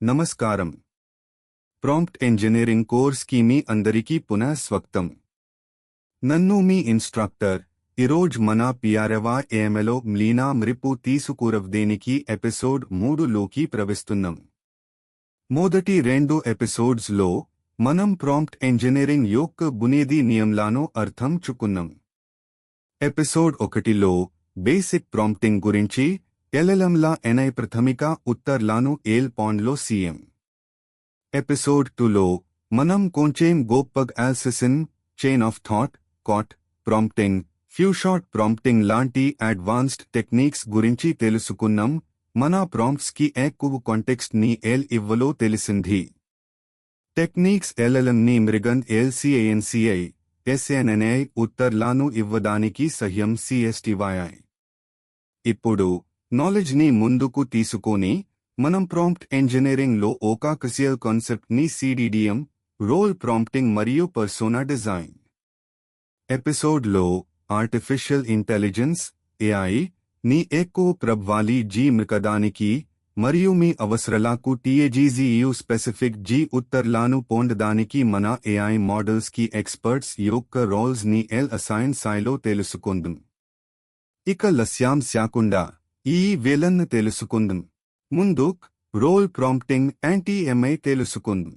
నమస్కారం. Prompt engineering course కి మీ అందరికీ పునః స్వాగతం. నన్ను మీ ఇన్స్ట్రక్టర్. ఈరోజు మన పిఆర్ఎవ ఏఎంలో మ్లీనా మృపు తీసుకురవదేనికి ఎపిసోడ్ 3లోకి ప్రవేశిస్తున్నాం. మొదటి 2 ఎపిసోడ్స్ లో మనం ప్రాంప్ట్ ఇంజనీరింగ్ యొక్క బునియాదీ నియమాలను అర్థం చేసుకున్నాం. ఎపిసోడ్ 1లో బేసిక్ ప్రాంప్టింగ్ గురించి, LLMల ఎన్ఐ ప్రాథమిక ఉత్తర్వులను లో సీఎం. ఎపిసోడ్ 2లో మనం కొంచెం గోప్పగ్ అల్సిసిన్, చైన్ ఆఫ్ థాట్, కాట్, ప్రాంప్టింగ్, ఫ్యూషాట్ ప్రాంప్టింగ్ లాంటి అడ్వాన్స్డ్ టెక్నిక్స్ గురించి తెలుసుకున్నాం. మన ప్రాంప్ట్స్ కి ఎక్కువ కాంటెక్స్ట్ ని ఇవ్వలో తెలిసింది. టెక్నిక్స్ LLM ని మృగన్ LCANCI, SNNI ఉత్తర్వులను ఇవ్వడానికి సహాయం CSTYI. ఇప్పుడు నాలెడ్జ్ ని ముందుకు తీసుకొని మనం ప్రాంప్ట్ ఇంజనీరింగ్ లో ఒక క్రూషియల్ కాన్సెప్ట్ ని CDDM, రోల్ ప్రాంప్టింగ్ మరియు పర్సోనా డిజైన్. ఎపిసోడ్ లో ఆర్టిఫిషియల్ ఇంటెలిజెన్స్ AI ని ఎక్కువ ప్రభావీ మృకదానికి మరియు మీ అవసరాలకు TAGZU స్పెసిఫిక్ ఉత్తర్వులను పొందడానికి మన AI మోడల్స్ కి ఎక్స్పర్ట్స్ యొక్క రోల్స్ ని అసైన్ సాయిలో తెలుసుకుందాం. ఇక లస్యాం శాకుండా ఈ వేళను తెలుసుకుందాం. ముందుక్ రోల్ ప్రాంప్టింగ్ MI తెలుసుకుందాం.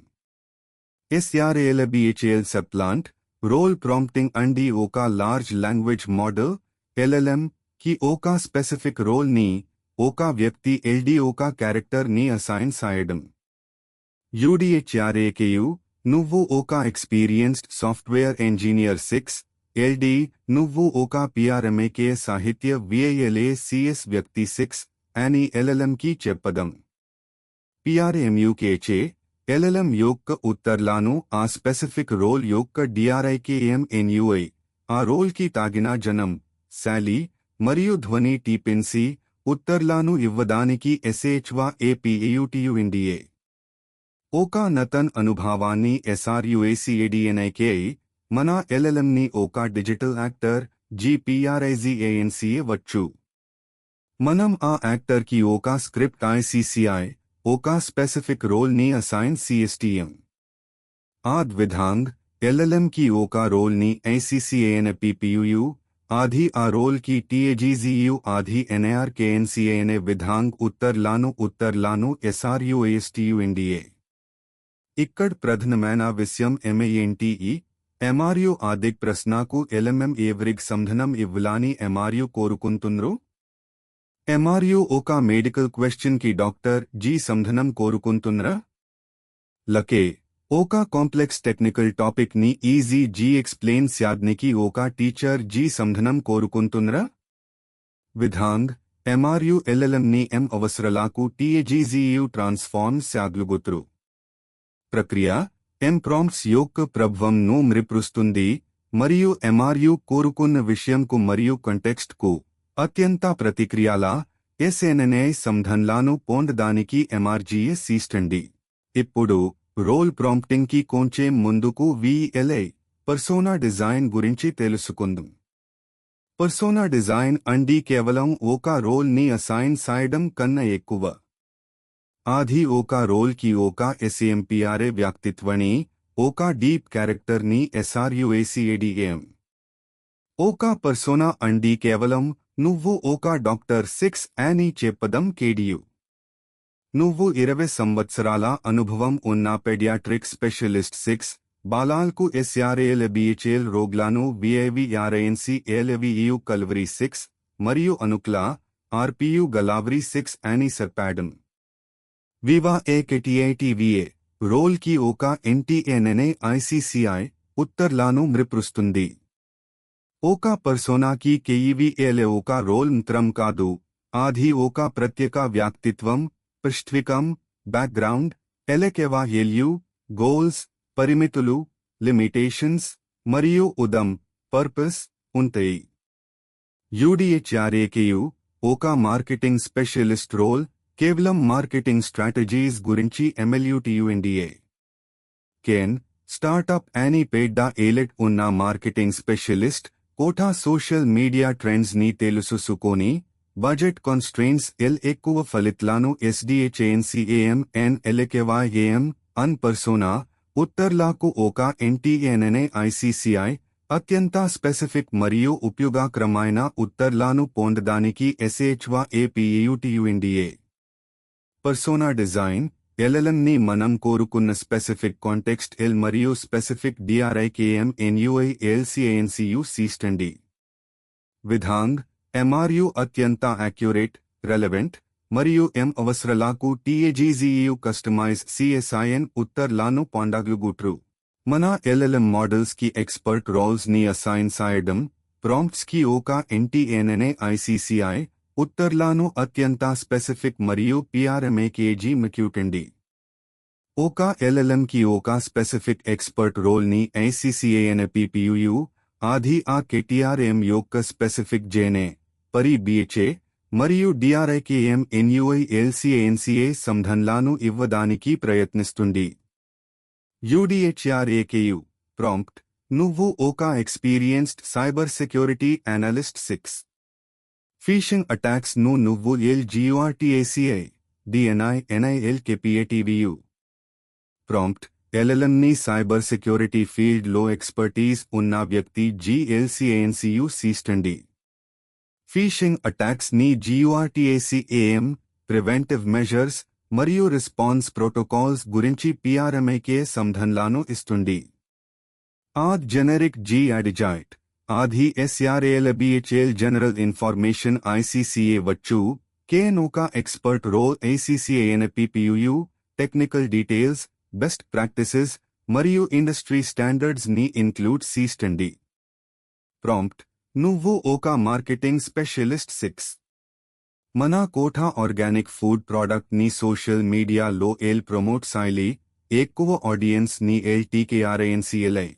SRALBHL సబ్ప్లాంట్ రోల్ ప్రాంప్టింగ్ అండి ఒక లార్జ్ లాంగ్వేజ్ మోడల్ LLM కి ఒక స్పెసిఫిక్ రోల్ ని ఒక వ్యక్తి ఒక క్యారెక్టర్ ని అసైన్ చేయడం. UDHRAKU నువ్వు ఒక ఎక్స్పీరియన్స్డ్ సాఫ్ట్వేర్ ఇంజనీర్ 6 LD నువ్వు ఒక PRMAK సాహిత్య VALACS వ్యక్తి 6 అని LLM కి చెప్పదం. PRMUKచే LLM యొక్క ఉత్తర్వులను ఆ స్పెసిఫిక్ రోల్ యొక్క DRIKMNUI ఆ రోల్ కి తాగిన జనం, శాలీ మరియు ధ్వని టీపిన్సి ఉత్తర్వులను ఇవ్వడానికి SHWAPAUTUNDA. ఒక నతన్ అనుభవాన్ని SRUACADNIKI మన LLM ని ఒక డిజిటల్ యాక్టర్ GPRIZANCA వచ్చు. మనం ఆ యాక్టర్ కి ఒక స్క్రిప్ట్ ICCI, ఒక స్పెసిఫిక్ రోల్ ని అసైన్ CSTM. ఆద్ విధాంగ్ LLM కి ఒక రోల్ ని ICCANPPUU ఆధి ఆ రోల్ కి TAGZU ఆధి NARKNCA విధాంగ్ ఉత్తర్వులను SRUASTUNDA. ఇక్కడ ప్రధానమైన విషయం MANTE. MRU ఆదిక్ ప్రశ్నకు LLM ఎవరికి సంధానం ఇవ్వాలని MRU కోరుకుంటున్నారు? MRU ఒక మెడికల్ క్వశ్చన్ కి డాక్టర్ సంధానం కోరుకుంటున్నారా? లకే ఒక కాంప్లెక్స్ టెక్నికల్ టాపిక్ ని ఈజీ ఎక్స్ప్లెయిన్ చేయడానికి ఒక టీచర్ సంధానం కోరుకుంటున్నారా? విధాంగ్ MRU LLM ని అవసరాలకు TAGZU ట్రాన్స్ఫార్మ్ చేయగలుగుతారు. ప్రక్రియ ప్రాంప్ట్స్ యొక్క ప్రభావం ను మృపృస్తుంది మరియు MRU కోరుకున్న విషయంకు మరియు కంటెక్స్ట్ కు అత్యంత ప్రతిక్రియాల SNNI సంధానాలను పొందడానికి MRGS ఇస్తండి. ఇప్పుడు రోల్ ప్రాంప్టింగ్ కి కొంచెం ముందుకు VLA పర్సోనా డిజైన్ గురించి తెలుసుకుందాం. పర్సోనా డిజైన్ అండి కేవలం ఒక రోల్ ని అసైన్ చేయడం కన్నా ఎక్కువ. ఆది ఒక రోల్ కి ఒక SAMPRA వ్యక్తిత్వాన్ని, ఒక డీప్ క్యారెక్టర్ ని SRUACADM. ఒక పర్సోనా అండి కేవలం నువ్వు ఒక డాక్టర్ 6 అని చెప్పడం KDU. నువ్వు 20 సంవత్సరాల అనుభవం ఉన్న paediatric specialist 6, బాలాలకు SRALBHL రోగ్లను VIVRANCLVEU Calvary 6 మరియు అనుక్లా RPU గలావరీ 6 అని సర్పాడం. వివా AKTITVA రోల్ కి ఒక NTNNI ICCI ఉత్తర్వులను మృపృస్తుంది. ఒక పర్సోనాకి KEVLA ఒక రోల్ మాత్రం కాదు, ఆది ఒక ప్రత్యేక వ్యక్తిత్వం, పృష్ఠ్వికం, బ్యాక్గ్రౌండ్, LKVLU, గోల్స్, పరిమితులు, లిమిటేషన్స్ మరియు పర్పస్ ఉంటాయి. UDHRAKU ఒక మార్కెటింగ్ స్పెషలిస్ట్ రోల్, కేవలం మార్కెటింగ్ స్ట్రాటజీస్ గురించి MLUTUNDA. కేన్ స్టార్టప్ అని పెద్ద ఏలెట్ ఉన్న మార్కెటింగ్ స్పెషలిస్ట్ కోటా సోషల్ మీడియా ట్రెండ్స్ ని తెలుసుకొని బడ్జెట్ కాన్స్ట్రెయిన్స్ ఎల్ ఎక్కువ ఫలితాలను SDHANCAM LKYAM అన్ పర్సోనా ఉత్తర్లాకు ఒక NTNNA ICCI అత్యంత స్పెసిఫిక్ మరియు ఉపయోగకరమైన ఉత్తర్లాను పొందడానికి SHWAPEUTUNDA పర్సోనా డిజైన్ LLM ని మనం కోరుకున్న స్పెసిఫిక్ కాంటెక్స్ట్ L మరియు specific DRIKM NUI LCANCU సిస్టండి విధాంగ్ MRU అత్యంత యాక్యురేట్ రెలెవెంట్ మరియు అవసరాలకు TAGZEU కస్టమైజ్ CSIN ఉత్తర్లాను పొందగలుగుట్రు మన LLM మోడల్స్ కి ఎక్స్పర్ట్ రోల్స్ ని అసైన్ చేయడం ప్రాంప్ట్స్ కి ఒక NTNNA ICCI ఉత్తర్లాను అత్యంత స్పెసిఫిక్ మరియు PRMAKG మిక్యూటండి ఒక LLM కి ఒక స్పెసిఫిక్ ఎక్స్పర్ట్ రోల్ ని ICCANPPUU ఆది ఆ KTRM యొక్క స్పెసిఫిక్ JNA పరి BHA మరియు DRIKM NUI LCANCA సంధానాలను ఇవ్వడానికి ప్రయత్నిస్తుంది UDHRAKU ప్రాంప్ట్ నువ్వు ఒక experienced cyber security analyst 6 fishing attacks ను నువ్వు LGURTACI DNI NILKPATVU prompt LLM ని సైబర్ సెక్యూరిటీ ఫీల్డ్ లో ఎక్స్పర్టీస్ ఉన్న వ్యక్తి GLCANCU సిస్టండి ఫిషింగ్ అటాక్స్ ని GURTACAM ప్రివెంటివ్ మెజర్స్ మరియు రెస్పాన్స్ ప్రోటోకాల్స్ గురించి PRMAK సంధానాలను ఇస్తుంది ఆద్ జెనరిక్ GADJIT ఆది SRALBHL జనరల్ ఇన్ఫర్మేషన్ ICCA వచ్చు కేనోక expert role ACCANPPUU technical details best practices మరియు ఇండస్ట్రీ స్టాండర్డ్స్ ని ఇన్క్లూడ్ సిస్టండి ప్రాంప్ట్ నువ్వు ఒక మార్కెటింగ్ స్పెషలిస్ట్ 6 మన కోఠా ఆర్గానిక్ ఫుడ్ ప్రోడక్ట్ ని సోషల్ మీడియా లో ప్రమోట్ సాయిలి ఎక్కువ ఆడియన్స్ ని LTKRANCLI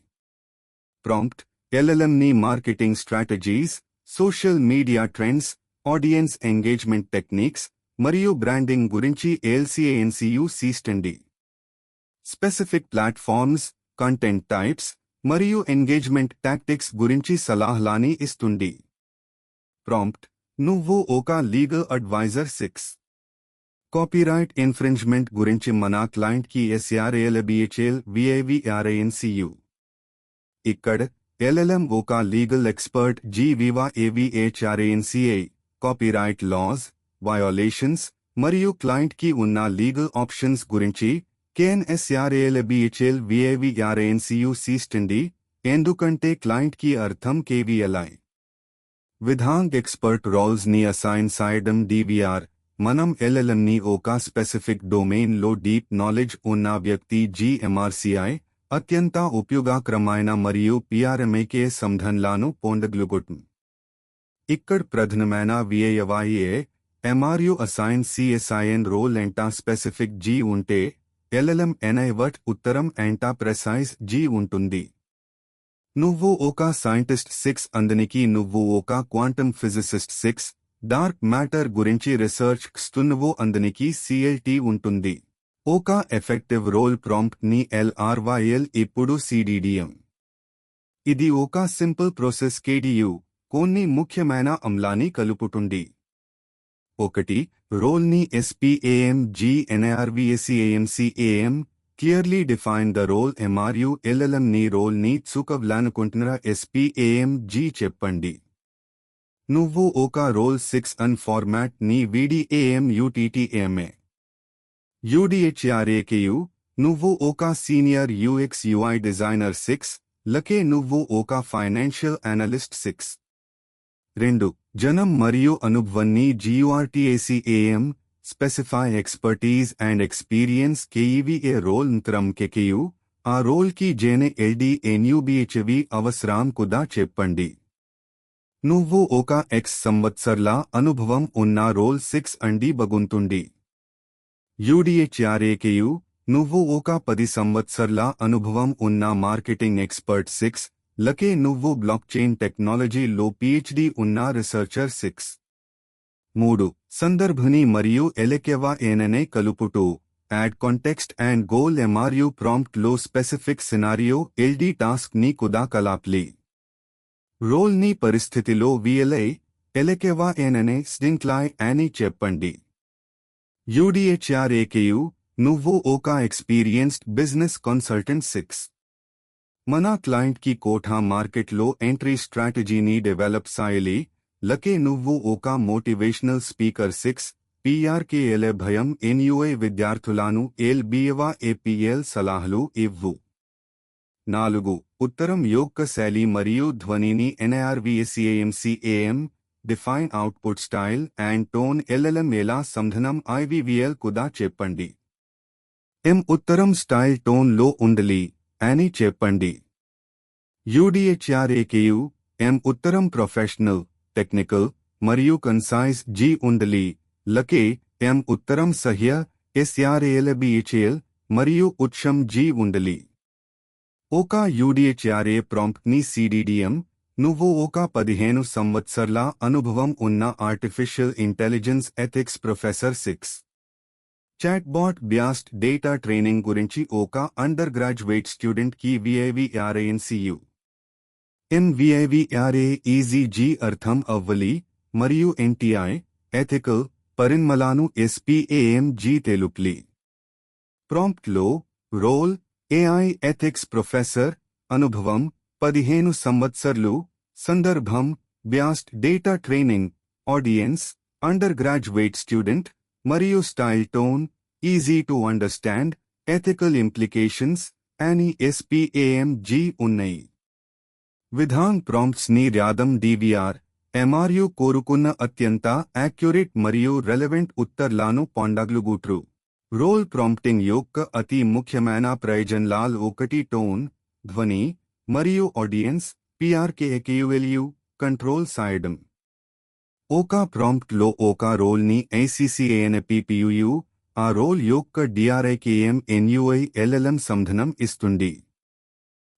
ప్రాంప్ట్ LLM ని marketing strategies social media trends audience engagement techniques మరియు బ్రాండింగ్ గురించి LCANCU సిస్టండి స్పెసిఫిక్ ప్లాట్ఫామ్స్ కంటెంట్ టైప్స్ మరియు ఎంగేజ్మెంట్ టాక్టిక్స్ గురించి సలహాలని ఇస్తుంది ప్రాంప్ట్ నువ్వు ఒక లీగల్ అడ్వైజర్ 6 కాపీరైట్ ఇన్ఫ్రింజ్మెంట్ గురించి మన క్లయింట్ కి SRALBHL VAVRANCU ఇక్కడ LLM ఒక legal expert GVAVHRANCA copyright laws violations మరియు క్లయింట్ కి ఉన్న లీగల్ ఆప్షన్స్ గురించి SRALBHL VAVRANCU సిస్టండి ఎందుకంటే క్లయింట్ కి అర్థం KVLI విధాంగ్ ఎక్స్పర్ట్ రోల్స్ ని అసైన్ చేయడం DVR మనం LLM ని ఒక స్పెసిఫిక్ డొమైన్ లో డీప్ నాలెడ్జ్ ఉన్న వ్యక్తి GMRCI అత్యంత ఉపయోగకరమైన మరియు PRMAK సంధానాలను పొందగలుగుతుంది ఇక్కడ ప్రధానమైన VAVIA MRU assign CSIN role ఎంట స్పెసిఫిక్ G ఉంటే LLM NIVT ఉత్తరం ఎంట ప్రెసైజ్ G ఉంటుంది నువ్వు ఒక సైంటిస్ట్ 6 అందనికి నువ్వు ఒక క్వాంటమ్ ఫిజిసిస్ట్ 6 డార్క్ మ్యాటర్ గురించి రీసెర్చ్ స్తున్నవు అందనికి CLT ఉంటుంది ఒక ఎఫెక్టివ్ రోల్ ప్రాంప్ట్ ని LRYL ఇప్పుడు CDDM ఇది ఒక సింపుల్ ప్రాసెస్ KDU కొన్ని ముఖ్యమైన అమలాన్ని కలుపుతుంది 1 రోల్ ని SPAM GNIRVACAMCAM clearly define the role MRU LLM ని రోల్ ని చూకవ్లానుకుంటున్న SPAM G చెప్పండి నువ్వు ఒక రోల్ 6 అన్ ఫార్మాట్ ని VDAM UTTAMA UDHRAKU నువ్వు ఒక సీనియర్ UX UI డిజైనర్ 6 లకే నువ్వు ఒక ఫైనాన్షియల్ అనలిస్ట్ 6 2 జనం మరియు అనుభవాన్ని GURTACAM specify expertise and experience KEVA role ntram KKU ఆ రోల్ కి JNA LD NUBHV అవసరం కుదా చెప్పండి నువ్వు ఒక X సంవత్సరాల అనుభవం ఉన్న రోల్ 6 అండి బగుంటుంది UDHRAKU నువ్వు ఒక 10 సంవత్సరాల అనుభవం ఉన్న మార్కెటింగ్ ఎక్స్పర్ట్ 6 లకే నువ్వు బ్లాక్చైన్ టెక్నాలజీలో PhD ఉన్న రీసెర్చర్ 6 3 సందర్భని మరియు LKYANNA కలుపుటూ add context and goal MRU prompt లో స్పెసిఫిక్ సినారియో LD టాస్క్ ని కుదా కలాప్లి రోల్ ని పరిస్థితిలో VLI ఎలకెవా ఏననే స్టింక్లాయ్ అని చెప్పండి. UDHRAKU నువ్వు ఒక ఎక్స్పీరియన్స్డ్ బిజినెస్ కన్సల్టెంట్ 6. మన క్లయింట్ కి కోఠా మార్కెట్లో ఎంట్రీ స్ట్రాటజీని డెవలప్ సాయలి. లకే నువ్వు ఒక మోటివేషనల్ స్పీకర్ 6. PRKLA భయం NUI విద్యార్థులను LBA APL సలహాలు ఇవ్వు. 4. ఉత్తరం యొక్క శైలి మరియు ధ్వనిని NIRVSCAMCAM define output style and tone LLM ఎలా సంధానం IVVL కుదా చెప్పండి. ఉత్తరం స్టైల్ టోన్ లో ఉండాలి అని చెప్పండి. UDHRAKU ఉత్తరం ప్రొఫెషనల్, టెక్నికల్ మరియు కన్సైజ్ ఉండాలి. లకే ఉత్తరం సహ్య SRALBHL మరియు ఉత్సం ఉండాలి. ఒక UDHRA ప్రాంప్ట్ ని CDDM నువ్వు ఒక 15 సంవత్సరాల అనుభవం ఉన్న artificial intelligence ethics professor 6. Chatbot based data training గురించి ఒక అండర్ గ్రాడ్యుయేట్ స్టూడెంట్ కి VIVRANCU. VIVRA EZG అర్థం అవ్వాలి మరియు NTI ఎథికల్ పరిణమలాను SPAMG తెలుపులి. ప్రాంప్ట్ లో రోల్ AI ఎథిక్స్ ప్రొఫెసర్, అనుభవం 15 సంవత్సరాలు, సందర్భం based data training, audience undergraduate student మరియు style tone easy to understand, ethical implications అని SPAMG ఉన్నాయి. విధాన్ ప్రాంప్ట్స్ ని రాదం DVR MRU కోరుకున్న అత్యంత యాక్యురేట్ మరియు రెలెవెంట్ ఉత్తర్లాను పొందగలుగుట్రు. రోల్ ప్రాంప్టింగ్ యొక్క అతి ముఖ్యమైన ప్రయోజనాలు 1 టోన్, ధ్వని మరియు ఆడియన్స్ PRKAKULU కంట్రోల్ సాయడం. ఒక ప్రాంప్ట్ లో ఒక రోల్ ని ICCANPPUU ఆ రోల్ యొక్క DRIKM NUI LLM సంధానం ఇస్తుంది.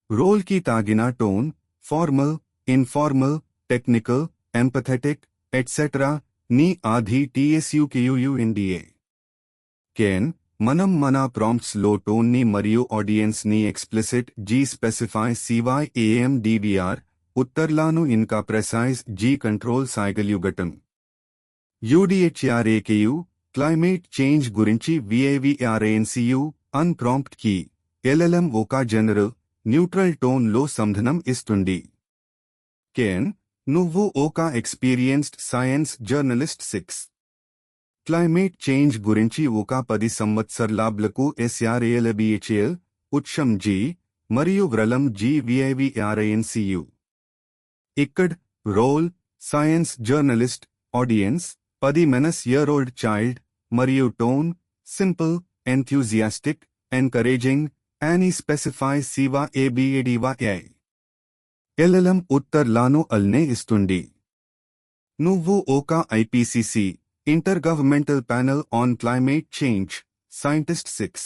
రోల్ కి తాగిన tone formal, informal, technical, empathetic etcetera ని ఆధి TSUKUUNDA. మనం మన ప్రాంప్ట్స్ లో టోన్ ని మరియు ఆడియన్స్ ని ఎక్స్ప్లిసిట్ స్పెసిఫై CYAM DVR ఉత్తర్లాను ఇంకా ప్రెసైజ్ కంట్రోల్ సాయగలుగటం. UDHRAKU క్లైమేట్ చేంజ్ గురించి VIVRANCU అన్ ప్రాంప్ట్ కి LLM ఒక జనరల్, న్యూట్రల్ టోన్ లో సంధానం ఇస్తుంది. నువ్వు ఒక experienced science journalist 6. Climate change గురించి ఒక 10 సంవత్సరాలకు SRALBHL ఉత్సం మరియు వ్రలం VIVRANCU. ఇక్కడ role science journalist, audience 10-year-old child మరియు టోన్ సింపుల్, ఎంథ్యూజియాస్టిక్, ఎంకరేజింగ్ అని స్పెసిఫై CYABADYI. LLM ఉత్తర్లాను అల్నే ఇస్తుంది. నువ్వు ఒక IPCC intergovernmental panel on climate change scientist 6.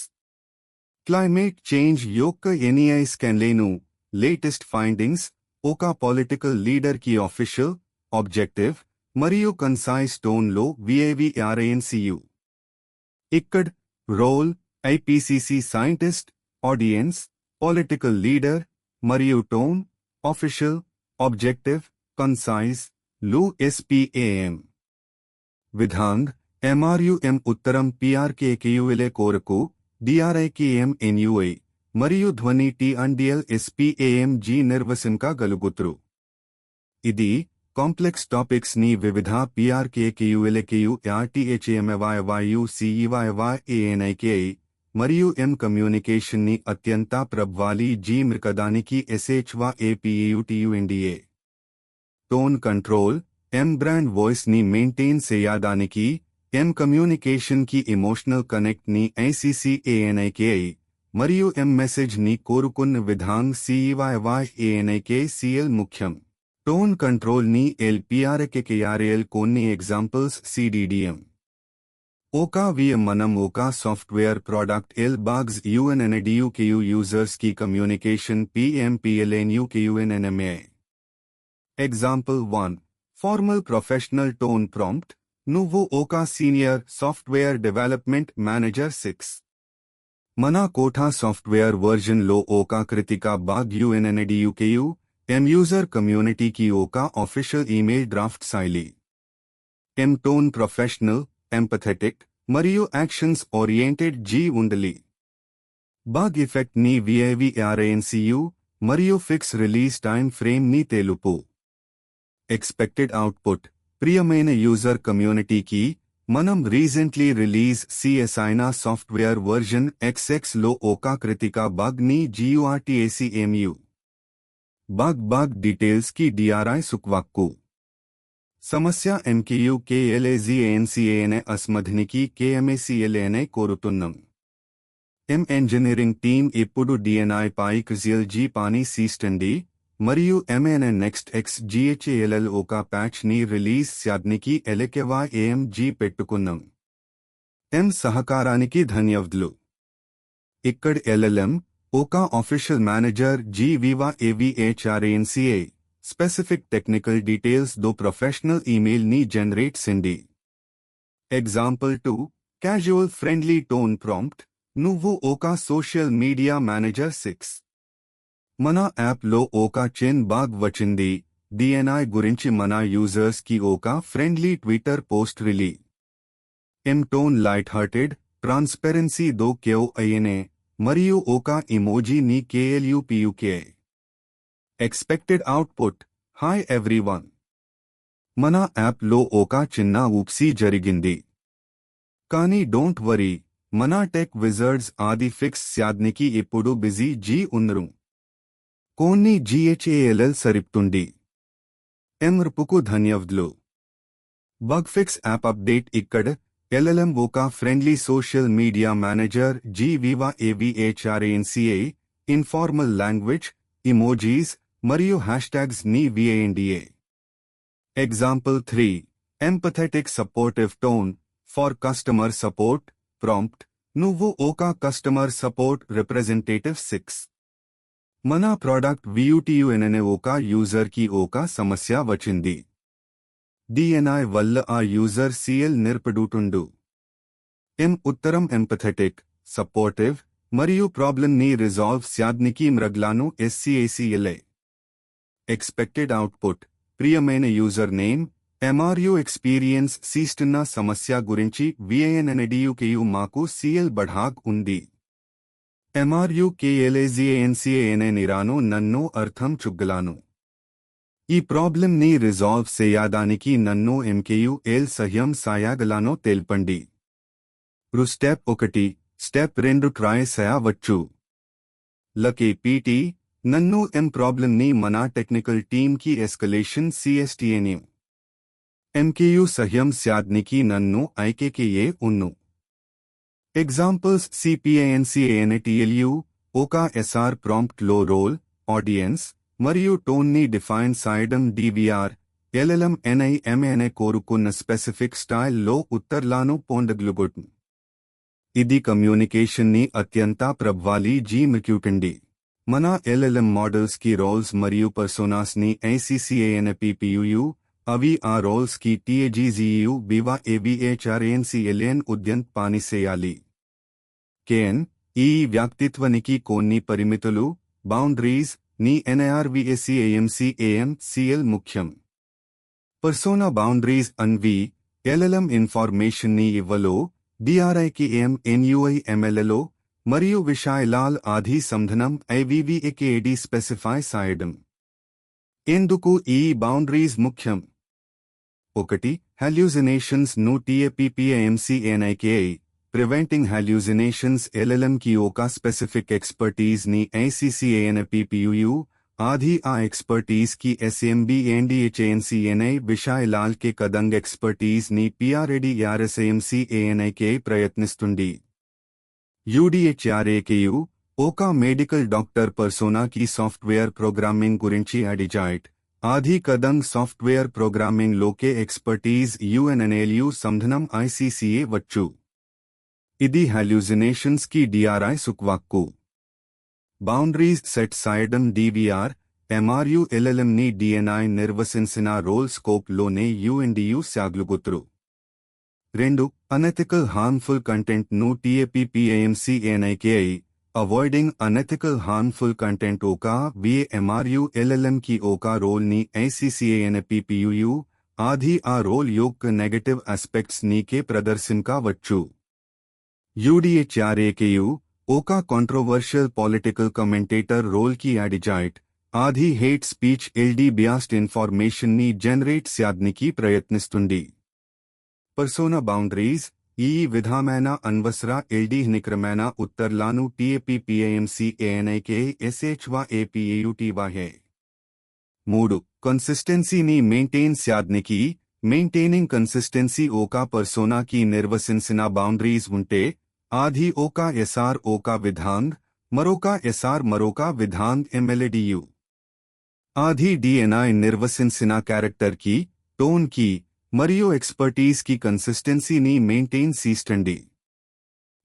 Climate change యొక్క NEI స్కాన్లేను లేటెస్ట్ ఫైండింగ్స్ ఒక పొలిటికల్ లీడర్ కి ఆఫీషియల్, ఆబ్జెక్టివ్ మరియు కన్సైజ్ టోన్ లో VIVRANCU. ఇక్కడ role IPCC scientist, audience political leader మరియు టోన్ ఆఫీషియల్, ఆబ్జెక్టివ్, కన్సైజ్ లు SPAM. విధాంగ్ MRUM ఉత్తరం PRKAKULA కోరకు DRIKM NUI మరియు ధ్వని TNDL SPAMG నిర్వసించగలుగుతారు. ఇది కాంప్లెక్స్ టాపిక్స్ ని వివిధ PRKAKULAKU RTHMYYU CEYYANIKI మరియు కమ్యూనికేషన్ ని అత్యంత ప్రభావీ మృకదానికి SHYAPEUTUNDA. Tone control brand voice ని మెయింటైన్ చేయడానికి కమ్యూనికేషన్ కి ఎమోషనల్ కనెక్ట్ ని ICCANIKI మరియు మెసేజ్ ని కోరుకున్న విధాంగ్ CEYYANIKCL ముఖ్యం. టోన్ కంట్రోల్ ని LPRKKRL కొన్ని ఎగ్జాంపుల్స్ CDDM. ఒక మనం ఒక software product LBugs UNNDUKU users కి communication PMPLNUKUNNMA. Example 1 formal professional tone prompt నువ్వు ఒక సీనియర్ సాఫ్ట్వేర్ డెవలప్మెంట్ మేనేజర్ 6. మన కోఠా సాఫ్ట్వేర్ వర్జన్ లో ఒక క్రిటికా బాగ్ UNNDUKU యూజర్ కమ్యూనిటీకి ఒక ఆఫీషియల్ ఈమెయిల్ డ్రాఫ్ట్ సాయిలి. ఎం టోన్ ప్రొఫెషనల్, ఎంపథెటిక్ మరియు యాక్షన్స్ ఓరియంటెడ్ జీ ఉండాలి. బగ్ ఎఫెక్ట్ ని VIVRANCU మరియు ఫిక్స్ రిలీజ్ టైం ఫ్రేమ్ ని తెలుపు. Expected output. ప్రియమైన యూజర్ కమ్యూనిటీకి, మనం రీసెంట్లీ రిలీజ్ CSIనా సాఫ్ట్వేర్ వర్జన్ XX లో ఒక క్రిటిక బగ్ ని GURTACMU. బగ్ డీటెయిల్స్ కి DRI సుక్వాక్కు. సమస్య MKU KLAZANCANA అస్మధినికి KMACLANA కోరుతున్నాం. ఇంజనీరింగ్ టీమ్ ఇప్పుడు DNI పై క్రిజియల్ G పాని సీస్టండి మరియు MAN నెక్స్ట్ XGHALL ఒక ప్యాచ్ ని రిలీజ్ స్యాద్నికి ఎలకెవా AMG పెట్టుకున్నాం. సహకారానికి ధన్యవాదాలు. ఇక్కడ LLM ఒక official manager GVIVA AVHRANCA specific technical details దో ప్రొఫెషనల్ ఈమెయిల్ ని జనరేట్ సిండి. Example 2 casual friendly tone prompt. నువ్వు ఒక సోషల్ మీడియా మేనేజర్ 6. మన యాప్ లో ఒక చిన్ బాగ్ వచ్చింది. DNI గురించి మన యూజర్స్ కి ఒక ఫ్రెండ్లీ ట్విట్టర్ పోస్ట్ రిలీ. టోన్ లైట్ హార్టెడ్, ట్రాన్స్పరెన్సీ దో క్యో అయ్యనే మరియు ఒక ఇమోజీ ని KLUPUK. Expected output. Hi everyone. మన యాప్ లో ఒక చిన్న ఊప్సీ జరిగింది. కానీ డోంట్ వరీ, మన టెక్ విజర్డ్స్ ఆది ఫిక్స్ స్యాద్నికి ఇప్పుడు బిజీ జీ ఉన్నరు. కొన్ని GHALL సరిప్తుంది. రుపుకు ధన్యవాదాలు. బగ్ ఫిక్స్ యాప్ అప్డేట్ ఇక్కడ. LLM ఒక friendly social media manager GVIVA AVHRANCA informal language, emojis మరియు హ్యాష్ట్యాగ్స్ ని VANDA. Example 3 empathetic supportive tone for customer support prompt. నువ్వు ఒక కస్టమర్ సపోర్ట్ రిప్రజెంటేటివ్ 6. మన ప్రోడక్ట్ VUTUNనే ఒక యూజర్ కి ఒక సమస్య వచ్చింది. DNI వల్ల ఆ యూజర్ CL నిర్పడుతుండు. ఉత్తరం ఎంపథెటిక్, సపోర్టివ్ మరియు ప్రాబ్లమ్ ని రిజాల్వ్ స్యాద్నికి మ్రగ్లాను SCACLA. Expected output. ప్రియమైన యూజర్ నేమ్ MRU ఎక్స్పీరియన్స్ సీస్తున్న సమస్య గురించి VANNDUKU మాకు CL బఢాగ్ ఉంది. MRU KLAZANCANA నిరాను నన్ను అర్థం చుగ్గలాను. ఈ ప్రాబ్లమ్ ని రిజాల్వ్ చేయడానికి నన్ను MKUL సహాయం సాయగలానో తెల్పండి. స్టెప్ 1, స్టెప్ 2 ట్రై చేయవచ్చు. PT నన్ను ప్రాబ్లమ్ ని మన టెక్నికల్ టీమ్ కి ఎస్కలేషన్ CSTNU. MKU సహాయం స్యాద్నికి నన్ను IKKA ఉన్ను. ఎగ్జాంపుల్స్ CPANCANATLU ఒక SR ప్రాంప్ట్ లో రోల్, ఆడియన్స్ మరియు టోన్ ని డిఫైన్ చేయడం. DVR LLM NIMANA కోరుకున్న స్పెసిఫిక్ స్టైల్ లో ఉత్తర్లాను పొందగలుగుతుంది. ఇది కమ్యూనికేషన్ ని అత్యంత ప్రభావీ జీమిక్యూటండి. మన LLM మోడల్స్ కి రోల్స్ మరియు పర్సోనాస్ ని ICCANAPPUU, అవి ఆ రోల్స్ కి TAGZEU BIVA AVHRANCLN ఉద్యంత్ పానిసేయాలి. ఈ వ్యక్తిత్వానికి కొన్ని పరిమితులు, బౌండరీస్ ని NIRVACAMCAMCL ముఖ్యం. Persona boundaries Anvi LLM information ని ఇవ్వలో, DRIKM NUI MLలో మరియు విషయాలాల్ ఆధి సంధనం IVVAKAD స్పెసిఫై చేయడం. ఎందుకు ఈ బౌండరీస్ ముఖ్యం? 1 హాల్యూసినేషన్స్ ను TAPPAMCANIKA ప్రివెంటింగ్ హాల్యూసినేషన్స్. LLM కి ఒక స్పెసిఫిక్ ఎక్స్పర్టీజ్ ని ICCANAPPUU, ఆధి ఆ ఎక్స్పర్టీజ్ కి SMBNDHANCNI విషయాలాల్ కే కదంగ్ ఎక్స్పర్టీజ్ ని PRADRSAMCANIK ప్రయత్నిస్తుంది. UDHRAKU ఒక మెడికల్ డాక్టర్ పర్సోనా కి సాఫ్ట్వేర్ ప్రోగ్రామింగ్ గురించి అడిజాయిట్, ఆధి కదంగ్ సాఫ్ట్వేర్ ప్రోగ్రామింగ్ లోకే ఎక్స్పర్టీజ్ UNNLU సంధనం ICCA వచ్చు. ఇది హాల్యూసినేషన్స్ కి DRI సుక్వాక్కు. బౌండరీస్ సెట్ చేయడం. DVR MRU LLM ని DNI నిర్వచించిన రోల్ స్కోప్ లోనే UNDU సాగ్లుగుతురు. 2 అనెథికల్ హార్మ్ఫుల్ కంటెంట్ ను TAPPAMCANIKA avoiding unethical harmful content ఒక VA MRU LLM కి ఒక రోల్ ని ICCANAPPUU, ఆది ఆ రోల్ యొక్క నెగటివ్ ఆస్పెక్ట్స్ నీకే ప్రదర్శించవచ్చు. यूडीएचआरएकेयू ओका कंट्रोवर्शियल पॉलिटिकल कमेंटेटर रोल की एडिजाइट आधी हेट स्पीच एल्डी बियास्ड इन्फॉर्मेशन नी जनरेट स्यादनिकी प्रयत्निस्तुंडी. पर्सोना बाउंड्रीज ఈ విధమైన అన్వసర ఎల్డీ నిక్రమైన ఉత్తర్లాను టీఏపీపీఏఎంసీఏఎన్ఐకే ఎస్హెచ్వా ఏపీఏయుటీవాహే. 3. కన్సిస్టెన్సీని మెయింటైన్ స్యాద్నికి మెయింటైనింగ్ కన్సిస్టెన్సీ ఓకా పర్సోనా की నిర్వసించిన బౌండరీస్ ఉంటే ఆది ఓకా ఎస్ఆర్ ఓకా విధాంగ్ మరోకా ఎస్ఆర్ మరోకా విధాంగ్ ఎంఎల్ఏడియు. ఆది డిఎన్ఐ నిర్వసించిన క్యారెక్టర్ की టోన్ की మరియు ఎక్స్పర్టీస్ की కన్సిస్టెన్సీని మెయింటైన్ సీస్టండి.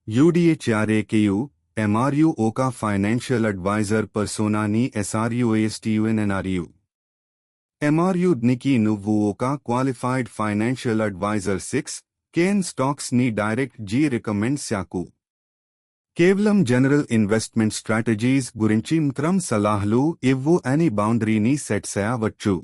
యూడీఎచ్ఆర్ఏకేయు ఎంఆర్యు ఓకా ఫైనాన్షియల్ అడ్వైజర్ పర్సోనాని ఎస్ఆర్యుఎస్టియుఎన్ఎన్ఆర్యు. ఎంఆర్యు నికి నువ్వు ఒక క్వాలిఫైడ్ ఫైనాన్షియల్ అడ్వైజర్ 6 కేన్ స్టాక్స్ ని డైరెక్ట్ జీ రికమెండ్ శాకు. కేవలం జనరల్ ఇన్వెస్ట్మెంట్ స్ట్రాటజీస్ గురించి మాత్రం సలహాలు ఇవ్వు అని బౌండరీని సెట్ చేయవచ్చు.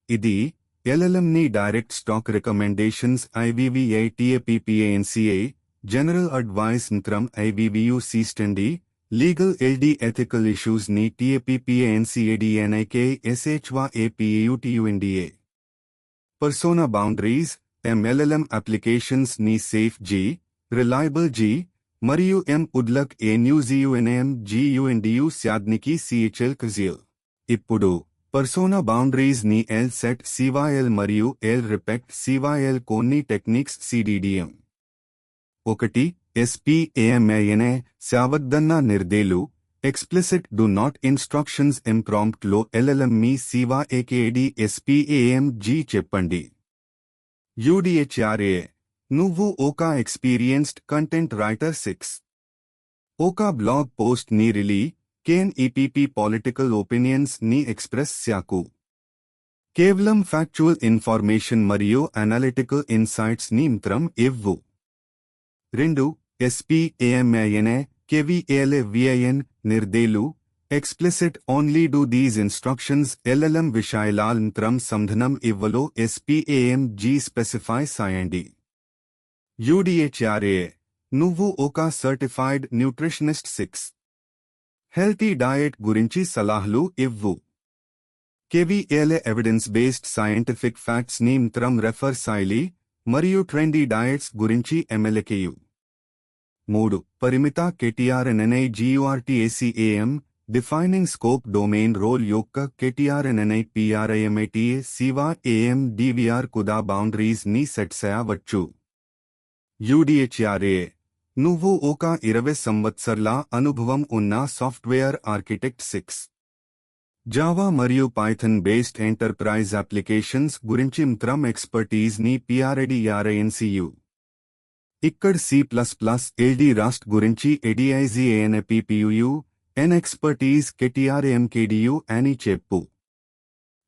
ఇది ఎల్ఎల్ఎంని డైరెక్ట్ స్టాక్ రికమెండేషన్స్ ఐవీవీఐ టీఏపీపీఏఎన్సీఏ జనరల్ అడ్వైస్ మాత్రం ఐవీవీయు సీస్టండి. లీగల్ ఎల్డీ ఎథికల్ ఇష్యూస్ ని టీఏపీపీఏఎన్సీఏడీఎన్ఐకే ఎస్హెచ్వా ఏపీఏయుటీయుఎన్డీఏ. పర్సోనా బౌండరీస్ ఎంఎల్ఎల్ఎం అప్లికేషన్స్ ని సేఫ్ జీ, రిలయబుల్ జీ మరియు ఎం ఉడ్లక్ ఏన్యూజీయుఎన్ఎం జీయుఎన్డియు స్యాద్నికి సిహెచ్ఎల్ కజియల్. ఇప్పుడు పర్సోనా బౌండరీస్ ని ఎల్ సెట్ సివాఎల్ మరియు ఎల్ రిపెక్ట్ సివాఎల్ కొన్ని టెక్నిక్స్ సిడిడిఎం. 1. ఎస్పీఏఎంఐఎన్ఏ సావద్దన్న నిర్దేలు explicit do not instructions in prompt లో ఎల్ఎల్ఎం మీ సివా ఏకేడి ఎస్పీఏఎం జీ చెప్పండి. యూడీఎచ్ఆర్ఏ నువ్వు ఒక ఎక్స్పీరియన్స్డ్ కంటెంట్ రైటర్ 6. ఒక బ్లాగ్ పోస్ట్ ని రిలీ కేన్ ఈపీపీ పొలిటికల్ ఒపీనియన్స్ ని ఎక్స్ప్రెస్ శాకు. కేవలం ఫ్యాక్చువల్ ఇన్ఫర్మేషన్ మరియు అనలిటికల్ ఇన్సైట్స్ ని మాత్రం ఇవ్వు. 2. ఎస్పీఏఎంఐఎన్ఏ కేవీఏఎల్ఏవిఐఎన్ నిర్దేలు explicit only do these instructions ఎల్ఎల్ఎం విషయాల మాత్రం సంధానం ఇవ్వలో ఎస్పీఏఎం జీ స్పెసిఫై సాయండి. యూడీఎచ్ఆర్ఏ నువ్వు ఒక సర్టిఫైడ్ న్యూట్రిషనిస్ట్ 6. హెల్తీ డయట్ గురించి సలహాలు ఇవ్వు. కేవీఏఎల్ఏ ఎవిడెన్స్ బేస్డ్ సైంటిఫిక్ ఫ్యాక్ట్స్ ని మాత్రం రెఫర్ సాయిలి మరియు ట్రెండీ డయట్స్ గురించి ఎమ్మెల్యేకేయు. 3. పరిమిత కేటీఆర్ఎన్ఎన్ఐ జీయూఆర్టీఏసీఏఎం డిఫైనింగ్ స్కోప్ డొమైన్ రోల్ యొక్క కేటీఆర్ఎన్ఎన్ఐ పీఆర్ఐఎంఐటీఏ సివా ఏఎం డివిఆర్ కుదా బౌండరీస్ ని సెట్ చేయవచ్చు. యూడీఎచ్ఆర్ఏ నువ్వు ఒక 20 సంవత్సరాల అనుభవం ఉన్న సాఫ్ట్వేర్ ఆర్కిటెక్ట్ 6. జావా మరియు పైథన్ బేస్డ్ ఎంటర్ప్రైజ్ అప్లికేషన్స్ గురించి మాత్రం ఎక్స్పర్టీజ్ ని పీఆర్ఐడిఆర్ఐఎన్సీయు. ఇక్కడ C++ ఎల్డీ రాస్ట్ గురించి ఎడిఐజీఏఎన్ఏపీపీయు ఎన్ ఎక్స్పర్టీజ్ కేటీఆర్ఎంకేడియు అని చెప్పు.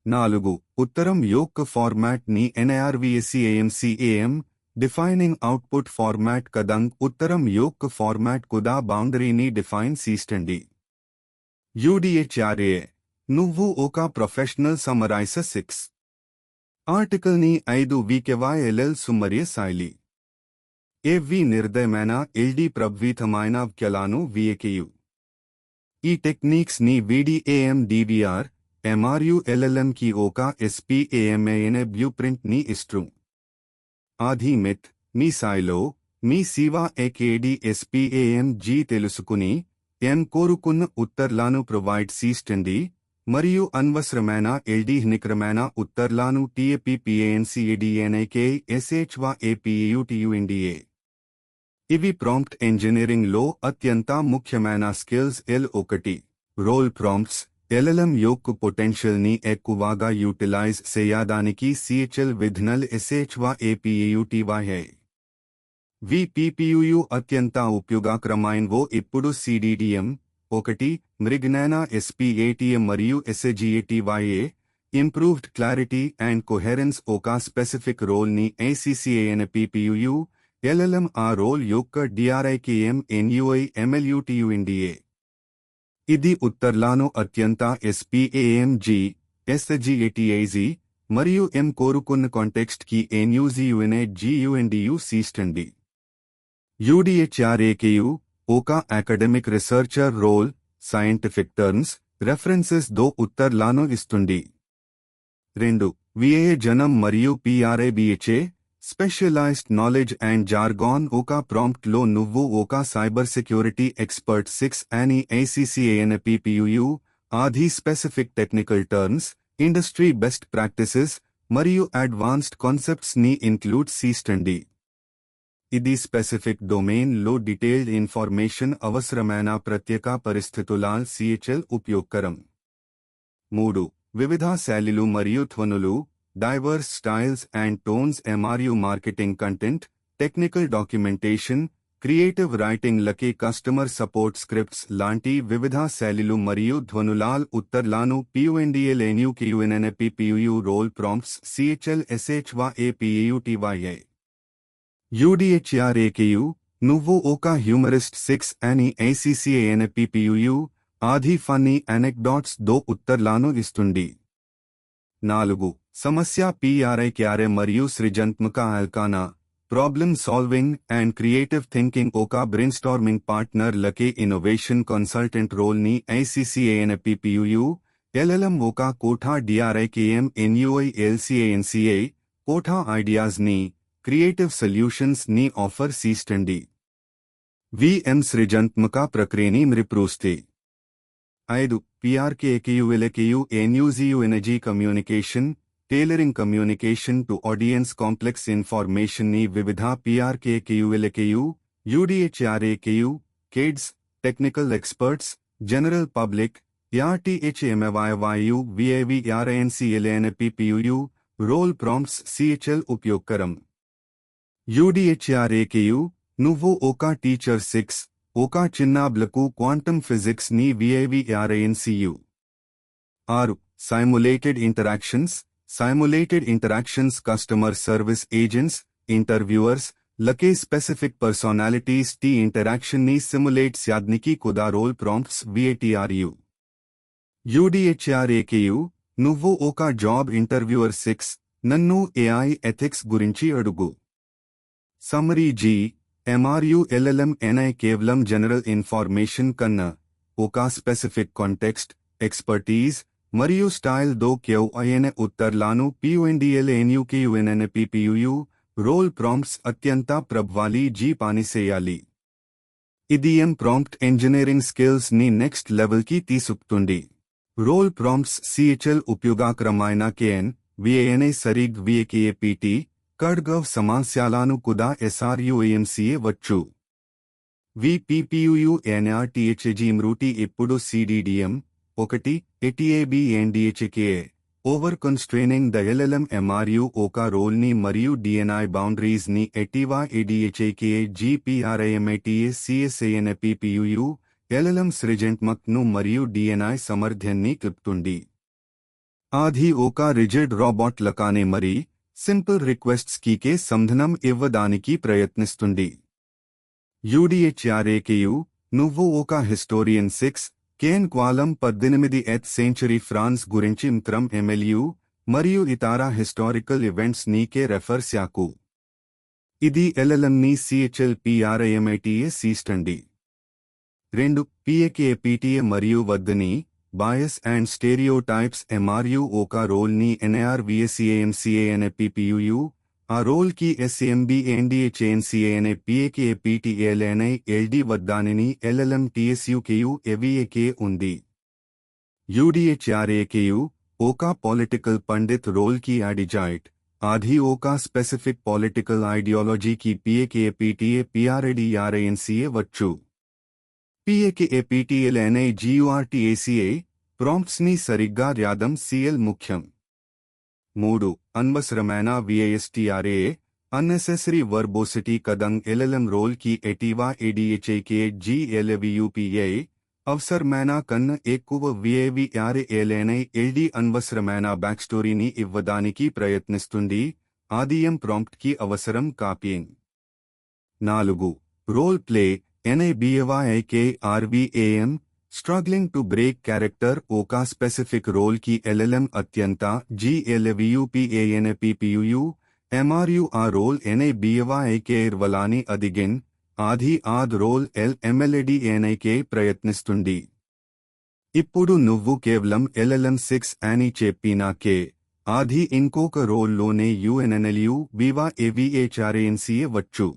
4. ఉత్తరం యొక్క ఫార్మాట్ ని ఎన్ఐఆర్వీఎస్సీఏఎంసీఏఎం డిఫైనింగ్ అవుట్పుట్ ఫార్మాట్ కదంగ్ ఉత్తరం యొక్క ఫార్మాట్ కుదా బౌండరీని డిఫైన్ సీస్టండి. యూడీఎచ్ఆర్ఏ నువ్వు ఒక ప్రొఫెషనల్ సమరైజర్ 6. ఆర్టికల్ ని 5 వీకెవాఎల్ఎల్ సుమర్య శైలి. ఏవి నిర్దయమైన ఎల్డీ ప్రభావితమైన వ్యాఖ్యలను వీకేయు. ఈ టెక్నిక్స్ ని వీడీఏఎం డివిఆర్ ఎంఆర్యు ఎల్ఎల్ఎం కి ఒక ఎస్పీఏఎంఐఎన్ఏ బ్లూ ప్రింట్ ని ఇస్ట్రు. ఆది మిత్ మీ సాయిలో మీ సివా ఏకేడి ఎస్పీఏఎం జీ తెలుసుకుని ఎం కోరుకున్న ఉత్తర్లాను ప్రొవైడ్ సీస్టండి మరియు అన్వసరమైన ఎల్డీ నిక్రమైన ఉత్తర్లాను టీఏపీపీఏఎన్సీఏడీఎన్ఐకే ఎస్హెచ్వా ఏపీఏయుటీయుఎన్డీఏ. ఇవి ప్రాంప్ట్ ఇంజనీరింగ్ లో అత్యంత ముఖ్యమైన స్కిల్స్. L1 రోల్ ప్రాంప్ట్స్ ఎల్ఎల్ఎం యొక్క పొటెన్షియల్ ని ఎక్కువగా యూటిలైజ్ చేయడానికి సిహెచ్ఎల్ విధానాలు ఎస్హెచ్వా ఏపీఏయుటీవాహే. విపిపియు అత్యంత ఉపయోగకరమైనవో ఇప్పుడు సిడిడిఎం 1 మృగనైన ఎస్పీఏటీఎం మరియు ఎస్ఏజీఏటీవాయే. ఇంప్రూవ్డ్ క్లారిటీ అండ్ కొహెరెన్స్ ఒక స్పెసిఫిక్ రోల్ ని ఏసీసీఏఎన్పీపీయు ఎల్ఎల్ఎం ఆ రోల్ యొక్క డిఆర్ఐకేఎం ఎన్యుఐ ఎంఎల్యుటీయుఎన్డీఏ. ఇది ఉత్తర్లాను అత్యంత ఎస్పీఏఎం జీ ఎస్జీఏటీఐజీ మరియు ఎం కోరుకున్న కాంటెక్స్ట్ కి ఎన్యూజియుఎన్ఏ జియుఎన్డియు సీస్టండి. UDHRAKU ఒక academic researcher role scientific terms references దో ఉత్తర్లాను ఇస్తుంది. 2. VAA జనం మరియు PRABHA specialized knowledge and jargon ఒక ప్రాంప్ట్ లో నువ్వు ఒక సైబర్ సెక్యూరిటీ ఎక్స్పర్ట్ 6 అని ACCANPPUU ఆది specific technical terms industry best practices మరియు అడ్వాన్స్డ్ కాన్సెప్ట్స్ ని ఇన్క్లూడ్ సీస్టండి. ఇది స్పెసిఫిక్ డొమైన్ లో డీటెయిల్డ్ ఇన్ఫర్మేషన్ అవసరమైన ప్రత్యేక పరిస్థితులాల్ CHL ఉపయోగకరం. 3. వివిధ శైలులు మరియు ధ్వనులు diverse styles and tones MRU marketing content technical documentation creative writing లకే కస్టమర్ సపోర్ట్ స్క్రిప్ట్స్ లాంటి వివిధ శైలులు మరియు ధ్వనులాల్ ఉత్తర్లాను PUNDLNUKUNNPPUU role prompts CHL SHYAPAUTYA. UDHRAKU నువ్వు ఒక హ్యూమరిస్ట్ 6 అని ACCANPPUU ఆది ఫన్నీ అనెక్డాట్స్ దో ఉత్తర్లాను ఇస్తుంది. 4. సమస్య PRIKRA మరియు సృజనాత్మక ఆల్కానా problem solving and creative thinking ఒక బ్రెయిన్స్టార్మింగ్ పార్ట్నర్ లకే ఇన్నోవేషన్ కన్సల్టెంట్ రోల్ ని ACCANPPUU LLM ఒక కోఠా DRIKM NUI LCANCA కోఠా ఐడియాస్ ని క్రియేటివ్ సొల్యూషన్స్ ని ఆఫర్ సీస్టండి. VM సృజనాత్మక ప్రక్రియని మృప్రూస్తే. 5. PRKAKULKU NUZU energy communication tailoring communication to audience complex information ని వివిధ PRKAKULKU UDHRAKU kids technical experts general public RTHMAYYU VAVRANCLNPPUU role prompts CHL ఉపయోగకరం. UDHRAKU నువ్వు ఒక టీచర్ 6 ఒక చిన్నాబ్లకు క్వాంటమ్ ఫిజిక్స్ ని VAVRANCU. 6. Simulated interactions customer service agents interviewers లకే specific personalities టీ interaction ని సిములేట్ స్యాద్నికి కుదా రోల్ ప్రాంప్ట్స్ VATRU. UDHRAKU నువ్వు ఒక జాబ్ ఇంటర్వ్యూవర్ 6 నన్ను AI ఎథిక్స్ గురించి అడుగు. సమ్మరీ MRU LLM NI కేవలం జనరల్ ఇన్ఫర్మేషన్ కన్నా ఒక స్పెసిఫిక్ కాంటెక్స్ట్ ఎక్స్పర్టీజ్ మరియు స్టైల్ దో క్యౌఐన ఉత్తర్లాను PUNDLNUKUNNPPUU రోల్ ప్రాంప్ట్స్ అత్యంత ప్రభావీ పనిచేయాలి. ఇది ప్రాంప్ట్ ఇంజనీరింగ్ స్కిల్స్ ని నెక్స్ట్ లెవెల్ కి తీసుకుతుంది. రోల్ ప్రాంప్ట్స్ CHL ఉపయోగకరమైన KN VANA సరిగ్ VAKAPT కడ్గవ్ సమస్యలను కుదా SRUAMCA వచ్చు. VPPUU NRTHG మృతి ఇప్పుడు CDDM 1 ATAB NDHKA over కన్స్ట్రైనింగ్ the LLM MRU ఒక రోల్ ని మరియు DNI బౌండరీస్ ని ఎటివా ADHKA GPRIMATA CSANPPUU LLM సృజనాత్మక్ ను మరియు DNI సమర్థ్యాన్ని క్లుప్తుంది. ఆది ఒక రిజిడ్ రాబోట్ లకానే మరి సింపుల్ రిక్వెస్ట్స్ కీకే సంధానం ఇవ్వడానికి ప్రయత్నిస్తుంది. UDHRAKU నువ్వు ఒక హిస్టోరియన్ 6 కేన్ క్వాలం 18th సెంచరీ ఫ్రాన్స్ గురించి మిత్రం MLU మరియు ఇతర హిస్టారికల్ ఈవెంట్స్ నీకే రెఫర్ శాకు. ఇది LLM ని CHL PRIMATA సీస్టండి. 2. PAKAPTA మరియు వద్దని Bias and Stereotypes MRU ఒక రోల్ ని NIRVSCAMCANPPUU ఆ రోల్ కి SMB NDHNCANA PAKAPTLNI LD వద్దానిని LLM TSUKU AVAK ఉంది. UDHRAKU ఒక పొలిటికల్ పండిత్ రోల్ కి అడిజైట్ ఆది ఒక స్పెసిఫిక్ పొలిటికల్ ఐడియాలజీ కి PAKAPTA PRADRANCA వచ్చు. PAKAPTLNI GURTACA ప్రాంప్ట్స్ ని సరిగ్గా రాయడం CL ముఖ్యం. 3. అనవసరమైన VASTRA అన్నెసెసరీ వర్బోసిటీ కదంగ్ LLM రోల్ కి ఎటివా ADHKA GLVUPA అవసరమైన కన్నా ఎక్కువ VAVRALNI LD అనవసరమైన బ్యాక్స్టోరీని ఇవ్వడానికి ప్రయత్నిస్తుంది. ఆదియం ప్రాంప్ట్ కి అవసరం copying. 4. Role play NIBAYK RVAM struggling to break character ఒక స్పెసిఫిక్ రోల్ కి ఎల్ఎల్ఎం అత్యంత GLVUPANPPUU MRU ఆ రోల్ NIBYKR వలాని అదిగెన్ ఆది ఆద్ రోల్ LMLADNIK ప్రయత్నిస్తుంది. ఇప్పుడు నువ్వు కేవలం LLM6 అని చెప్పినాకే ఆది ఇంకొక రోల్లోనే UNNLU వివా AVHRANCA వచ్చు.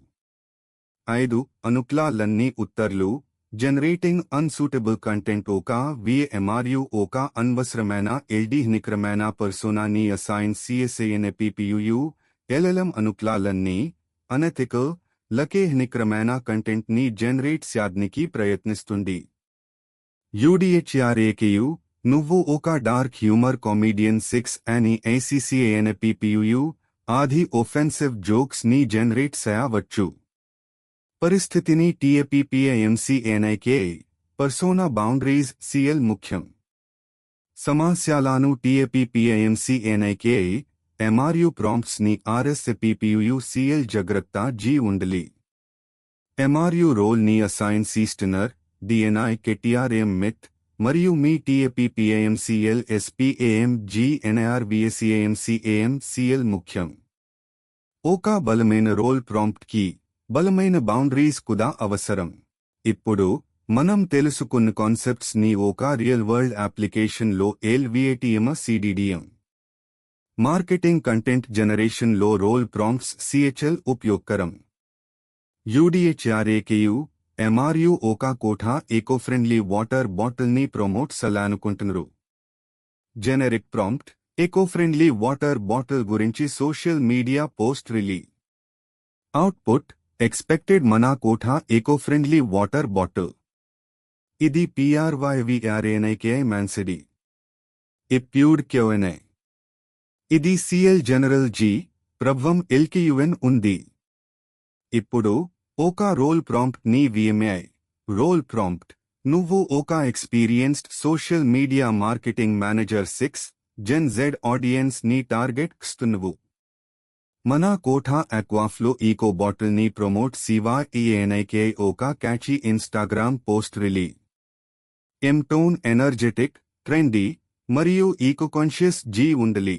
5 అనుక్లాలన్నీ ఉత్తర్లు జనరేటింగ్ అన్సూటబుల్ కంటెంట్ ఒక VMRU ఒక అన్వసరమైన నిక్రమైన పర్సోనాని అసైన్ CSANPPUU LLM అనుక్లాలన్నీ అనెథికల్ లకే నిక్రమైన కంటెంట్ ని జనరేట్ చేయానికి ప్రయత్నిస్తుంది. UDHRAKU నువ్వు ఒక డార్క్ హ్యూమర్ కామెడియన్ 6 అని ACCANPPUU ఆది ఒఫెన్సివ్ జోక్స్ ని జనరేట్ చేయవచ్చు. పరిస్థితిని TAPPAMCNIK పర్సోనా బౌండరీస్ CL ముఖ్యం. సమస్యలను TAPPAMCNIK MRU ప్రాంప్ట్స్ ని RSPPUU CL జాగ్రత్త G ఉండాలి. MRU రోల్ ని అసైన్ సిస్టనర్ DNI KTRM మిత్ మరియు మీ TAPPAMCL SPAM GNIR VSAMCAM CL ముఖ్యం. ఒక బలమైన రోల్ ప్రాంప్ట్ కి బలమైన బౌండరీస్ కూడా అవసరం. ఇప్పుడు మనం తెలుసుకున్న కాన్సెప్ట్స్ ని ఒక రియల్ వరల్డ్ అప్లికేషన్ లో LVATM CDDM marketing content generation లో రోల్ ప్రాంప్ట్స్ CHL ఉపయోగకరం. UDHRAKU MRU ఒక కోఠా ఎకో ఫ్రెండ్లీ వాటర్ బాటిల్ ని ప్రమోట్ చేయాలనుకుంటున్నారు. Generic prompt eco friendly water bottle గురించి social media post release. Output expected మన కోఠా ఎకో ఫ్రెండ్లీ వాటర్ బాటిల్. ఇది PRYVRANIK మ్యాన్సిడి. ఇప్యూడ్ QNA. ఇది CL జనరల్ G ప్రభవం LKUN ఉంది. ఇప్పుడు ఒక రోల్ ప్రాంప్ట్ ని VMI రోల్ ప్రాంప్ట్ నువ్వు ఒక experienced social media marketing manager 6 Gen Z audience ని టార్గెట్ చేస్తున్నావు. మన కోఠా అక్వాఫ్లో ఈకో బాటిల్ ని ప్రమోట్ CYENIK ఒక catchy Instagram post release. Tone energetic trendy మరియు ఈకో కాన్షియస్ G ఉండాలి.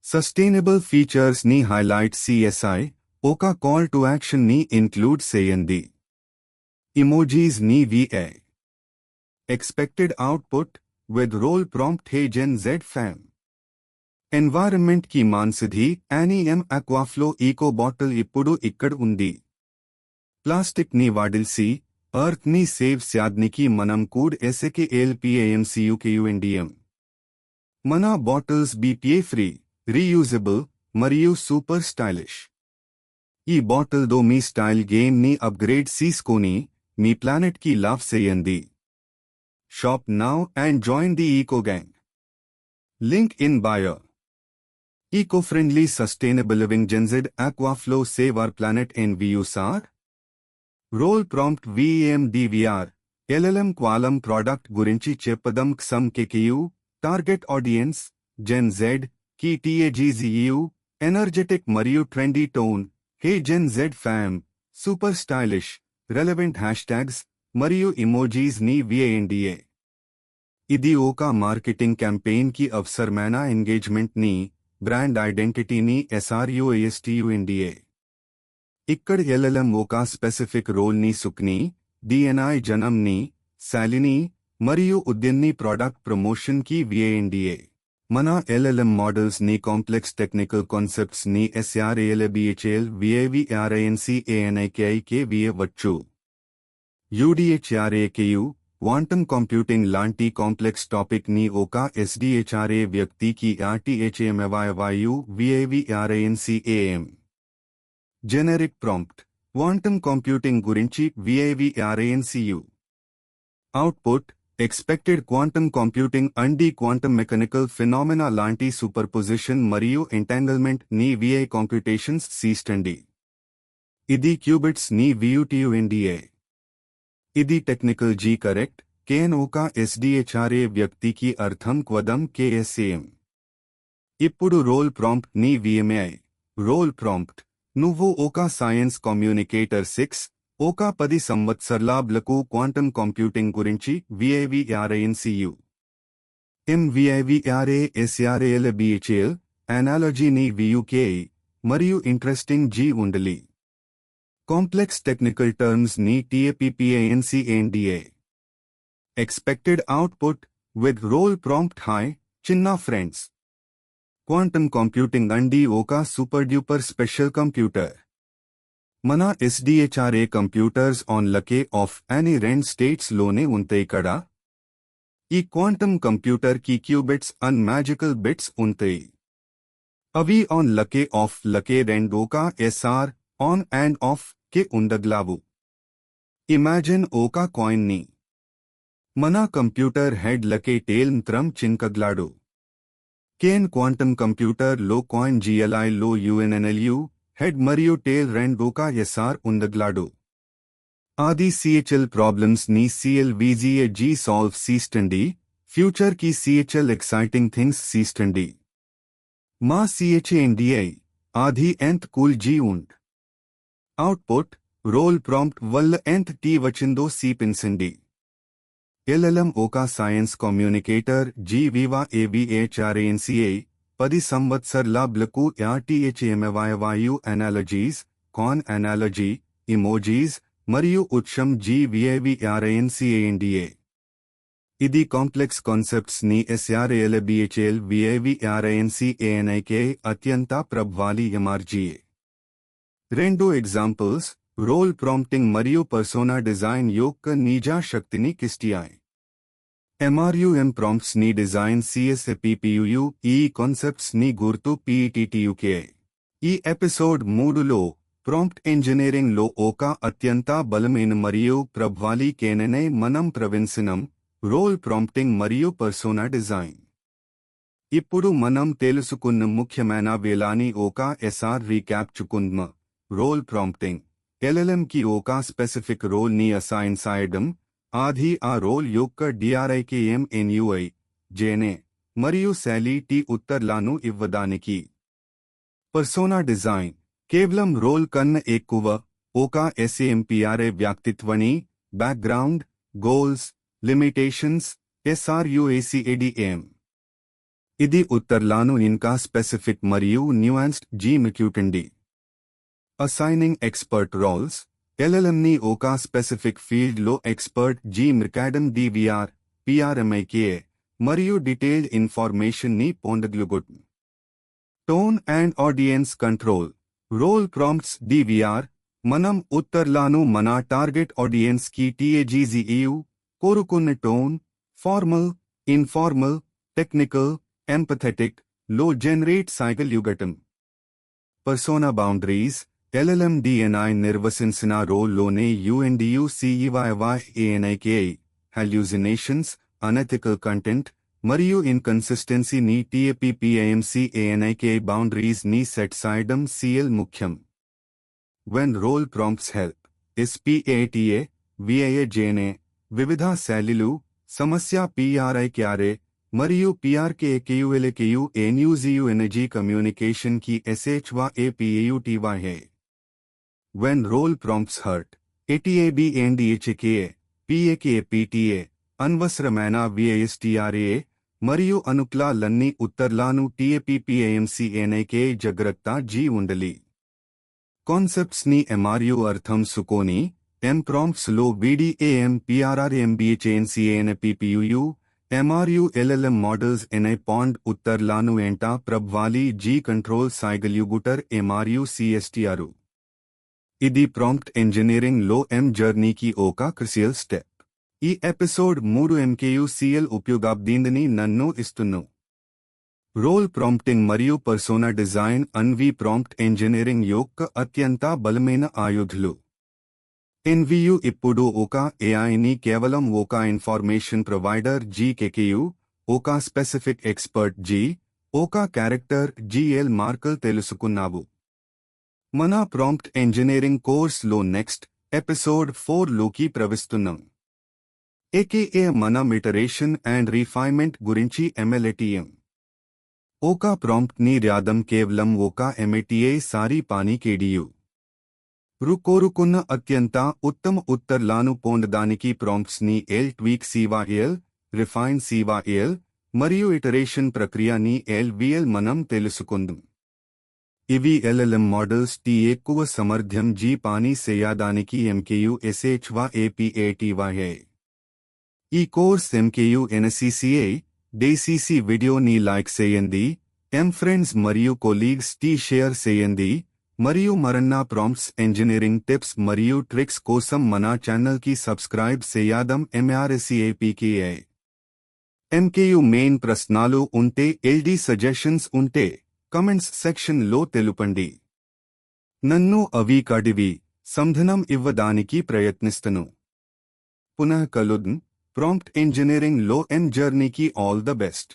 సస్టైనబుల్ ఫీచర్స్ ని హైలైట్ CSI ఒక కాల్ టు యాక్షన్ ని ఇంక్లూడ్ చేయండి. ఇమోజీస్ ని VA. Expected output with role prompt hey Gen Z fam. Environment కి మాన్సిధి యానిఎం అక్వాఫ్లో ఈకో బాటిల్ ఇప్పుడు ఇక్కడ ఉంది. ప్లాస్టిక్ ని వాడిల్సి ఎర్త్ ని సేవ్ చేయానికి మనం కూడ్ SAKLPAMCUKUNDM. మన బాటిల్స్ BPA ఫ్రీ, రీయూజబుల్ మరియు సూపర్ స్టైలిష్. ఈ బాటిల్ దో మీ స్టైల్ గేమ్ ని అప్గ్రేడ్ చేసుకొని మీ ప్లానెట్ కి లవ్ చేయండి. Shop now and join the eco gang. Link in bio. Eco-friendly sustainable living Gen Z Aquaflow save our planet and VUSR. Role prompt VEMDVR LLM Qualum product గురించి చెప్పదం XM KKU target audience Gen Z key TAGZEU energetic మరియు trendy tone hey Gen Z fam super stylish relevant hashtags మరియు emojis ని VANDA. ఇది ఒక marketing campaign కి అవసరమైన engagement ని brand ఐడెంటిటీని SRUASTUNDA. ఇక్కడ LLM ఒక స్పెసిఫిక్ రోల్ ని సుక్ని DNI జనంని శాలిని మరియు ఉద్యన్ని ప్రాడక్ట్ ప్రమోషన్ కి VANDA. మన LLM మోడల్స్ ని కాంప్లెక్స్ టెక్నికల్ కాన్సెప్ట్స్ ని SRALBHL VAVRANCANIK వచ్చు. UDHRAKU క్వాంటమ్ కంప్యూటింగ్ లాంటి కాంప్లెక్స్ టాపిక్ ని ఒక SDHRA వ్యక్తికి RTHMYYU VAVRANCAM. Generic prompt quantum computing గురించి VAVRANCU. Output expected quantum computing and quantum mechanical phenomena లాంటి సూపర్పొజిషన్ మరియు ఎంటాంగిల్మెంట్ ని VI కంప్యూటేషన్స్ సిస్టండి. ఇది క్యూబిట్స్ ని VUTUNDA. ఇది టెక్నికల్ G కరెక్ట్ కేన్ ఒక SDHRA వ్యక్తికి అర్థం క్వదం KSAM. ఇప్పుడు రోల్ ప్రాంప్ట్ ని VMI రోల్ ప్రాంప్ట్ నువ్వు ఒక సైన్స్ కమ్యూనికేటర్ 6 ఒక 10 సంవత్సరాలకు క్వాంటమ్ కంప్యూటింగ్ గురించి VIVRANCU MVIVRASRALBHL అనాలజీని VUK మరియు ఇంట్రెస్టింగ్ G ఉండలి కాంప్లెక్స్ టెక్నికల్ టర్మ్స్ ని TAPPANCANDA expected output with role prompt hi చిన్న ఫ్రెండ్స్ క్వాంటమ్ కంప్యూటింగ్ అండి ఒక సూపర్ డ్యూపర్ స్పెషల్ కంప్యూటర్ మన SDHRA కంప్యూటర్స్ ఆన్ లకే ఆఫ్ అని 2 స్టేట్స్ లోనే ఉంటాయి కదా ఈ క్వాంటమ్ కంప్యూటర్ కి క్యూబిట్స్ అండ్ మ్యాజికల్ బిట్స్ ఉంటాయి అవి ఆన్ లకే ఆఫ్ లకే 2 ఒక SR ఆన్ అండ్ ఆఫ్ కే ఉండగలవు ఇమాజిన్ ఒక కాయిన్ ని మన కంప్యూటర్ హెడ్ లకే టేల్ త్రం చింకగ్లాడు కేన్ క్వాంటమ్ కంప్యూటర్ లో కాయిన్ GLI లో UNNLU హెడ్ మరియు టేల్ 2 ఒక SR ఉండగలడు ఆది CHL ప్రాబ్లమ్స్ ని CLVGAG సాల్వ్ సీస్టండి ఫ్యూచర్ కి CHL ఎక్సైటింగ్ థింగ్స్ సీస్టండి మా CHANDI ఆది ఎంత్ cool G ఉండ్ output role prompt వల్ల ఎంత్ T వచ్చిందో సీపించండి LLM ఒక సైన్స్ కమ్యూనికేటర్ GVIVA AVHRANCA 10 సంవత్సరాలకు RTHMVIVAU అనాలజీస్ కాన్ అనాలజీ ఇమోజీస్ మరియు ఉత్సం GVIVRANCANDA ఇది కాంప్లెక్స్ కాన్సెప్ట్స్ ని SRALBHL VIVRANCANIK అత్యంత ప్రభావీ MRGA 2 ఎగ్జాంపుల్స్ రోల్ ప్రాంప్టింగ్ మరియు పర్సోనా డిజైన్ యొక్క నిజా శక్తిని కిస్టియాయి MRUM ప్రాంప్ట్స్ ని డిజైన్ CSAPPUU ఈ కాన్సెప్ట్స్ ని గుర్తు PETTUK ఈ ఎపిసోడ్ 3లో ప్రాంప్ట్ ఇంజనీరింగ్ లో ఒక అత్యంత బలమైన మరియు ప్రభావీ కేననే మనం ప్రవేశించినం రోల్ ప్రాంప్టింగ్ మరియు పర్సోనా డిజైన్ ఇప్పుడు మనం తెలుసుకున్న ముఖ్యమైన వేలాని ఒక SR రీక్యాప్ చుకుందాం రోల్ ప్రాంప్టింగ్ LLM కి ఒక స్పెసిఫిక్ రోల్ ని అసైన్ చేయడం ఆది ఆ రోల్ యొక్క DRIKMNUI జేనే మరియు శైలి T ఉత్తర్లను ఇవ్వడానికి పర్సోనా డిజైన్ కేవలం రోల్ కన్నా ఎక్కువ ఒక SAMPRA వ్యక్తిత్వాన్ని బ్యాక్గ్రౌండ్ గోల్స్ లిమిటేషన్స్ SRUACADM ఇది ఉత్తర్లను ఇంకా స్పెసిఫిక్ మరియు న్యూయాన్స్డ్ G మిక్యూటండి అసైనింగ్ ఎక్స్పర్ట్ రోల్స్ LLM ని ఒక స్పెసిఫిక్ ఫీల్డ్ లో ఎక్స్పర్ట్ G మిర్కాడమ్ DVR PRMIKA మరియు డీటెయిల్డ్ ఇన్ఫర్మేషన్ ని పొందగలుగుతుంది tone and audience control role prompts DVR మనం ఉత్తర్లను మన టార్గెట్ ఆడియన్స్ కి TAGZEU కోరుకున్న tone formal informal technical empathetic లో జనరేట్ చేయగలుగటం పర్సోనా బౌండరీస్ LLM DNI నిర్వచించిన రోల్ లోనే UNDU CEYYANIKI hallucinations unethical content మరియు ఇన్కన్సిస్టెన్సీ ని TAPPAMCANIK బౌండరీస్ ని సెట్ చేయడం CL ముఖ్యం when role prompts help SPATA VIA JNA వివిధ శైలిలు సమస్య PRIKRA మరియు PRKAQLAKU NUZU ఎనర్జీ కమ్యూనికేషన్ కి SHYAPAUTYA when role prompts hurt ATABNDHKA PAKAPTA అన్వసరమైన VISTRA మరియు అనుక్లాలన్నీ ఉత్తర్లాను TAPPAMCANIK జాగ్రత్త G ఉండలి కాన్సెప్ట్స్ ని MRU అర్థం సుకోని M prompts లో VDAM PRRMBHNCANPPUU MRU LLM models NI pond ఉత్తర్లాను ఎంట ప్రభావీ G కంట్రోల్ సైగల్యుగుటర్ MRU CSTR ఇది ప్రాంప్ట్ ఇంజనీరింగ్ లో M జర్నీకి ఒక క్రూషియల్ స్టెప్ ఈ ఎపిసోడ్ 3 MKU CL ఉపయోగపడిందని నన్ను ఇస్తున్నాను రోల్ ప్రాంప్టింగ్ మరియు persona design Anvi prompt engineering యొక్క అత్యంత బలమైన ఆయుధాలు NVU ఇప్పుడు ఒక AI ని కేవలం ఒక ఇన్ఫర్మేషన్ ప్రొవైడర్ GKKU ఒక స్పెసిఫిక్ ఎక్స్పర్ట్ G ఒక క్యారెక్టర్ GL మార్కల్ తెలుసుకున్నావు మన ప్రాంప్ట్ ఇంజనీరింగ్ కోర్స్ లో నెక్స్ట్ ఎపిసోడ్ 4 లోకి ప్రవేశిస్తున్నాం AKA మనం ఇటరేషన్ అండ్ రిఫైన్మెంట్ గురించి MLATM ఒక ప్రాంప్ట్ ని రాయడం కేవలం ఒక MATA సారి పాని KDU కోరుకున్న అత్యంత ఉత్తమ ఉత్తర్లాను పొందడానికి ప్రాంప్ట్స్ ని ట్వీక్ CYL, రిఫైన్ CYL మరియు ఇటరేషన్ ప్రక్రియని LVL మనం తెలుసుకుందాం. ఇవి LLM మోడల్స్ ఎక్కువ సమర్థ్యం పాని చేయడానికి MKU SHY APATYA. ఈ కోర్స్ MKU NCCA DCC వీడియోని లైక్ చేయండి, ఫ్రెండ్స్ మరియు కొలీగ్స్ షేర్ చేయండి మరియు మరన్నా ప్రాంప్ట్స్ ఇంజనీరింగ్ టిప్స్ మరియు ట్రిక్స్ కోసం మన ఛానల్ కి సబ్స్క్రైబ్ చేయడం MRCAPKA. MKU మెయిన్ ప్రశ్నలు ఉంటే LD సజెషన్స్ ఉంటే కమెంట్స్ సెక్షన్ లో తెలుపండి. నన్ను అవి కడివి సంధానం ఇవ్వడానికి ప్రయత్నిస్తను. పునః కలుద్దాం. ప్రాంప్ట్ ఇంజనీరింగ్ లో జర్నీకి ఆల్ ద బెస్ట్.